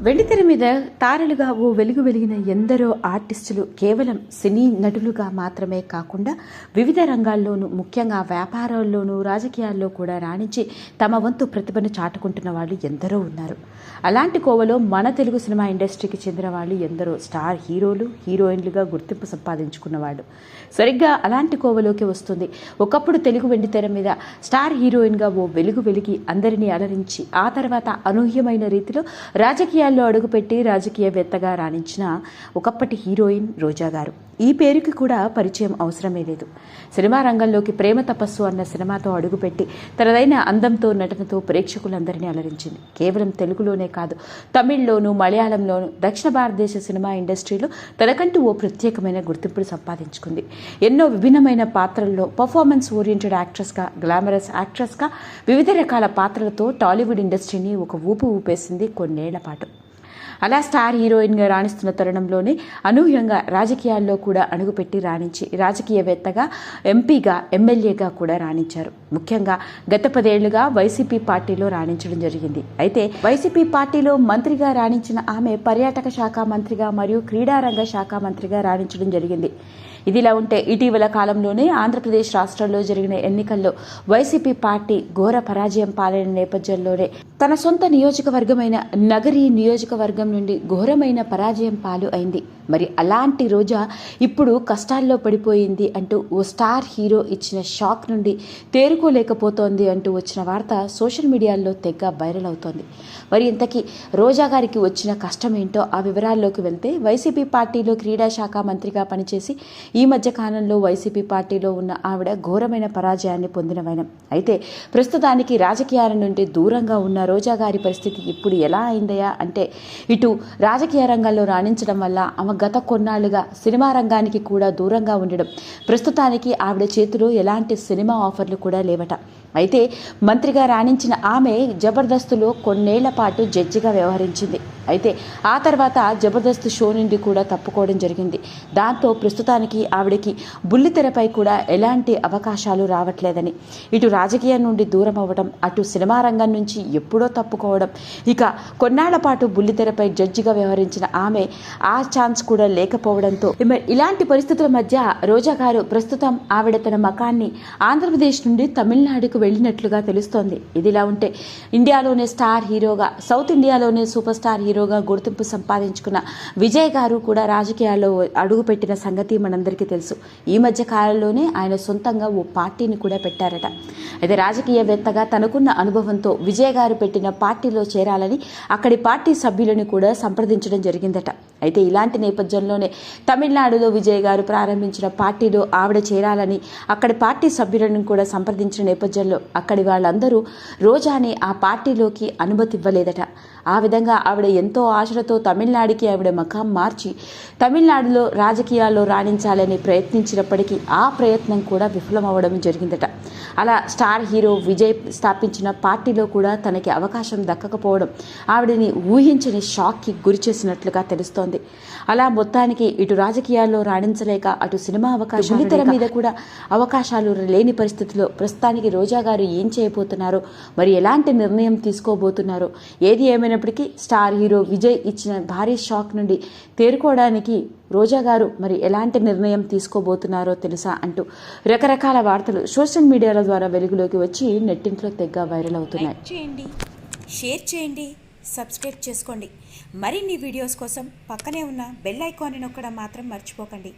వెండితెర మీద తారలుగా ఓ వెలుగు వెలిగిన ఎందరో ఆర్టిస్టులు కేవలం సినీ నటులుగా మాత్రమే కాకుండా వివిధ రంగాల్లోనూ ముఖ్యంగా వ్యాపారాల్లోనూ రాజకీయాల్లో కూడా రాణించి తమ వంతు ప్రతిభను చాటుకుంటున్న వాళ్ళు ఎందరో ఉన్నారు. అలాంటి కోవలో మన తెలుగు సినిమా ఇండస్ట్రీకి చెందిన వాళ్ళు ఎందరో స్టార్ హీరోలు హీరోయిన్లుగా గుర్తింపు సంపాదించుకున్న వాళ్ళు. సరిగ్గా అలాంటి కోవలోకి వస్తుంది ఒకప్పుడు తెలుగు వెండితెర మీద స్టార్ హీరోయిన్గా ఓ వెలుగు వెలిగి అందరినీ అలరించి ఆ తర్వాత అనూహ్యమైన రీతిలో రాజకీయాల్లో అడుగుపెట్టి రాజకీయవేత్తగా రాణించిన ఒకప్పటి హీరోయిన్ రోజా గారు. ఈ పేరుకి కూడా పరిచయం అవసరమే లేదు. సినిమా రంగంలోకి ప్రేమ తపస్సు అన్న సినిమాతో అడుగుపెట్టి తనదైన అందంతో నటనతో ప్రేక్షకులందరినీ అలరించింది. కేవలం తెలుగులోనే కాదు, తమిళ్లోనూ మలయాళంలోనూ దక్షిణ భారతదేశ సినిమా ఇండస్ట్రీలో తనకంటూ ఓ ప్రత్యేకమైన గుర్తింపును సంపాదించుకుంది. ఎన్నో విభిన్నమైన పాత్రల్లో పర్ఫార్మెన్స్ ఓరియంటెడ్ యాక్ట్రెస్గా, గ్లామరస్ యాక్ట్రెస్గా వివిధ రకాల పాత్రలతో టాలీవుడ్ ఇండస్ట్రీని ఒక ఊపు ఊపేసింది కొన్నేళ్ల పాటు. అలా స్టార్ హీరోయిన్గా రాణిస్తున్న తరుణంలోనే అనూహ్యంగా రాజకీయాల్లో కూడా అడుగుపెట్టి రాణించి రాజకీయవేత్తగా, ఎంపీగా, ఎమ్మెల్యేగా కూడా రాణించారు. ముఖ్యంగా గత 10 ఏళ్లుగా వైసీపీ పార్టీలో రాణించడం జరిగింది. అయితే వైసీపీ పార్టీలో మంత్రిగా రాణించిన ఆమె పర్యాటక శాఖ మంత్రిగా మరియు క్రీడారంగ శాఖ మంత్రిగా రాణించడం జరిగింది. ఇదిలా ఉంటే ఇటీవల కాలంలోనే ఆంధ్రప్రదేశ్ రాష్ట్రంలో జరిగిన ఎన్నికల్లో వైసీపీ పార్టీ ఘోర పరాజయం పాలైన నేపథ్యంలోనే తన సొంత నియోజకవర్గమైన నగరి నియోజకవర్గం నుండి ఘోరమైన పరాజయం పాలు అయింది. మరి అలాంటి రోజా ఇప్పుడు కష్టాల్లో పడిపోయింది అంటూ ఓ స్టార్ హీరో ఇచ్చిన షాక్ నుండి తేరుకోలేకపోతోంది అంటూ వచ్చిన వార్త సోషల్ మీడియాలో తెగ వైరల్ అవుతోంది. మరి ఇంతకీ రోజా గారికి వచ్చిన కష్టం ఏంటో ఆ వివరాల్లోకి వెళ్తే, వైసీపీ పార్టీలో క్రీడా శాఖ మంత్రిగా పనిచేసి ఈ మధ్య కాలంలో వైసీపీ పార్టీలో ఉన్న ఆవిడ ఘోరమైన పరాజయాన్ని పొందినవైన. అయితే ప్రస్తుతానికి రాజకీయాల నుండి దూరంగా ఉన్న రోజా గారి పరిస్థితి ఇప్పుడు ఎలా అయిందయా అంటే, ఇటు రాజకీయ రంగంలో రాణించడం వల్ల ఆమె గత కొన్నాళ్లుగా సినిమా రంగానికి కూడా దూరంగా ఉండడం, ప్రస్తుతానికి ఆవిడ చేతిలో ఎలాంటి సినిమా ఆఫర్లు కూడా లేవట. అయితే మంత్రిగా రాణించిన ఆమె జబర్దస్త్లో కొన్నేళ్ల పాటు జడ్జిగా వ్యవహరించింది. అయితే ఆ తర్వాత జబర్దస్త్ షో నుండి కూడా తప్పుకోవడం జరిగింది. దాంతో ప్రస్తుతానికి ఆవిడకి బుల్లితెరపై కూడా ఎలాంటి అవకాశాలు రావట్లేదని, ఇటు రాజకీయం నుండి దూరం అవ్వడం, అటు సినిమా రంగం నుంచి ఎప్పుడో తప్పుకోవడం, ఇక కొన్నాళ్ల పాటు బుల్లితెరపై జడ్జిగా వ్యవహరించిన ఆమె ఆ ఛాన్స్ కూడా లేకపోవడంతో ఇలాంటి పరిస్థితుల మధ్య రోజా గారు ప్రస్తుతం ఆవిడ తన మకాన్ని ఆంధ్రప్రదేశ్ నుండి తమిళనాడుకు వెళ్ళినట్లుగా తెలుస్తోంది. ఇదిలా ఉంటే ఇండియాలోనే స్టార్ హీరోగా, సౌత్ ఇండియాలోనే సూపర్ స్టార్ హీరోగా గుర్తింపు సంపాదించుకున్న విజయ్ గారు కూడా రాజకీయాల్లో అడుగుపెట్టిన సంగతి మనందరికీ తెలుసు. ఈ మధ్య కాలంలోనే ఆయన సొంతంగా ఓ పార్టీని కూడా పెట్టారట. అయితే రాజకీయవేత్తగా తనకున్న అనుభవంతో విజయ్ గారు పెట్టిన పార్టీలో చేరాలని అక్కడి పార్టీ సభ్యులను కూడా సంప్రదించడం జరిగిందట. అయితే ఇలాంటి నేపథ్యంలోనే తమిళనాడులో విజయ్ గారు ప్రారంభించిన పార్టీలో ఆవిడ చేరాలని అక్కడి పార్టీ సభ్యులను కూడా సంప్రదించిన నేపథ్యంలో అక్కడి వాళ్ళందరూ రోజాని ఆ పార్టీలోకి అనుమతి ఇవ్వలేదట. ఆ విధంగా ఆవిడ ఎంతో ఆశలతో తమిళనాడుకి ఆవిడ మకాం మార్చి తమిళనాడులో రాజకీయాల్లో రాణించాలని ప్రయత్నించినప్పటికీ ఆ ప్రయత్నం కూడా విఫలమవ్వడం జరిగిందట. అలా స్టార్ హీరో విజయ్ స్థాపించిన పార్టీలో కూడా తనకి అవకాశం దక్కకపోవడం ఆవిడని ఊహించని షాక్కి గురి చేసినట్లుగా తెలుస్తోంది. అలా మొత్తానికి ఇటు రాజకీయాల్లో రాణించలేక అటు సినిమా బుల్లితెర మీద కూడా అవకాశాలు లేని పరిస్థితిలో ప్రస్తుతానికి రోజా గారు ఏం చేయబోతున్నారో, మరి ఎలాంటి నిర్ణయం తీసుకోబోతున్నారో, ఏది ఏమైనప్పటికీ స్టార్ హీరో విజయ్ ఇచ్చిన భారీ షాక్ నుండి తేరుకోవడానికి రోజా గారు మరి ఎలాంటి నిర్ణయం తీసుకోబోతున్నారో తెలుసా అంటూ రకరకాల వార్తలు సోషల్ మీడియాల ద్వారా వెలుగులోకి వచ్చి నెట్టింట్లో తెగ వైరల్ అవుతున్నాయి. చేయండి, షేర్ చేయండి, సబ్స్క్రైబ్ చేసుకోండి. మరిన్ని వీడియోస్ కోసం పక్కనే ఉన్న బెల్ ఐకాన్ని నొక్కడం మాత్రం మర్చిపోకండి.